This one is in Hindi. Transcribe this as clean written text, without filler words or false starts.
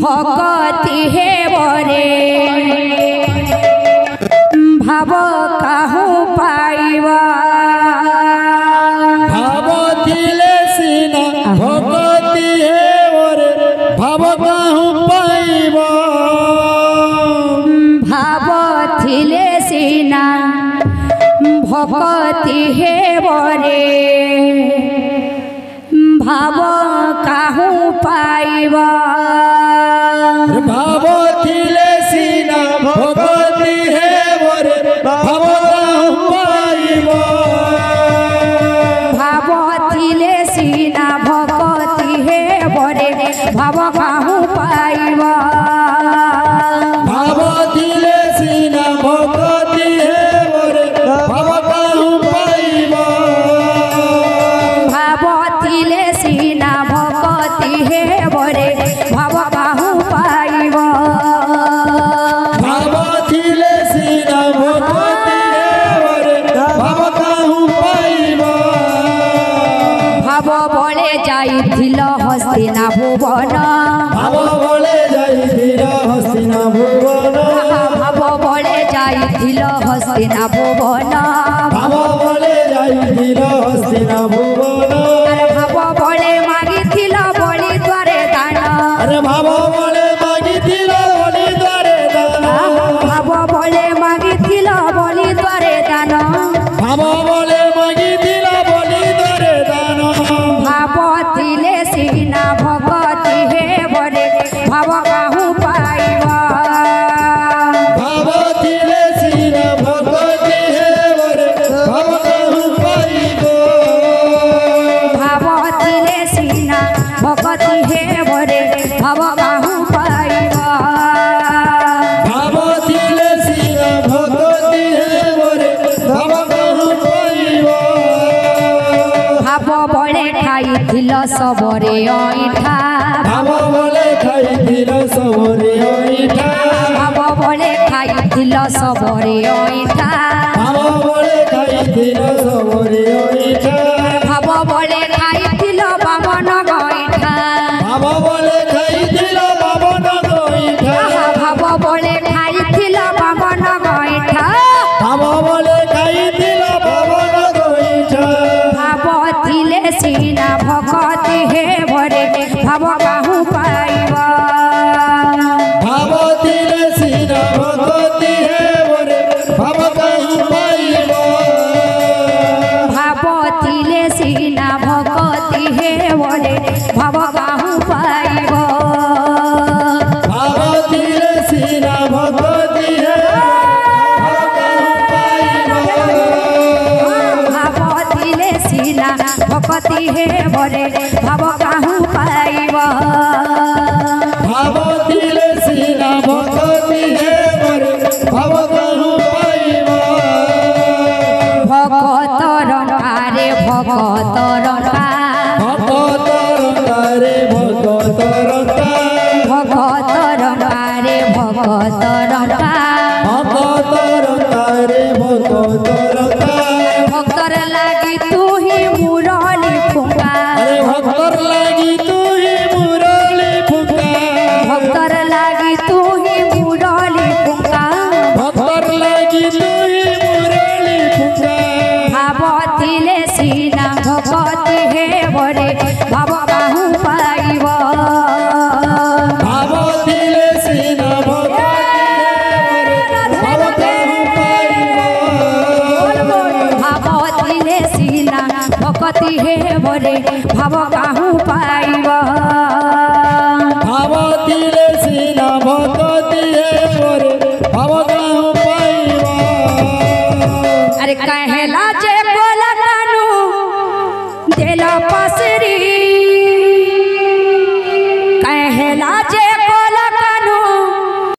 भगति हे बरे भाव काहू पाइबा भावथिले सीना भगति हे बरे भाव काहू पाइबा भावथिले सीना भगति हे बरे भाव काहू पाइबा भावथिले सीना भगति हे बरे भाव काहू पाइबा भावथिले सीना भगति हे बरे भाव काहू पाइबा भावथिले सीना भगति हे बरे भाव काहू पाइबा भावथिले सीना भगति हे बरे भाव काहू पाइबा भावथिले सीना भगति हे बरे भाव काहू पाइबा भाव बले जाइथिल हस्तिना भुवन भाव बले जाइथिल हस्तिना भुवन भाव बले जाइथिल हस्तिना भुवन भाव बले जाइथिल हस्तिना भुवन भाव बले मागिथिल बलि द्वारे दान अरे भाव बले मागिथिल बलि द्वारे दान भाव बले मागिथिल बलि द्वारे दान भाव बले मागिथिल बलि द्वारे दान भावथिले सीना भगति हे बरे भाव काहू पाइबा भावथिले सीना भगति हे बरे भाव काहू पाइबा भावथिले सीना भगति हे बरे भाव काहू पाइबा भावथिले सीना भगति हे बरे भाव काहू पाइबा भाव बले खाइथिल सबरे ऐठा भाव बले खाइथिल सबरे ऐठा भाव बले खाइथिल सबरे ऐठा भाव बले खाइथिल सबरे ऐठा भाव बले खाइथिल बामन गैठा भाव बले खाइथिल बामन गैठा भाव बले खाइथिल बामन गैठा भाव बले खाइथिल बामन गैठा भावथिले सीना भगति हे बरे भाव काहू पाइबा भावथिले सीना भगति हे बरे भाव काहू पाइबा भावथिले सीना भगति हे बरे भाव काहू पाइबा भावथिले सीना भगति हे भावथिले सीना भगति हे बरे भाव काहू पाइबा भावथिले सीना भगति हे बरे भाव काहू पाइबा भगत रंगारे भगत रंगा भगत रंगारे भगत रंगा भगत रंगारे भगत रंगा भगत रंगारे भगत रंगा भक्तर लागी तू ही मुरली फुंगा अरे भक्तर लागी तू ही मुरली फुंका भक्तर लागी तू ही मुरली फुंगा भक्तर लागी तू ही मुरली फुंका भावथिले सीना भगति हे बरे भाव काहू पाइबा भावथिले सीना भगति भाव काहू पाइबा भावथिले सीना भगति हे बरे भाव काहू पाइबा भावथिले सीना भगति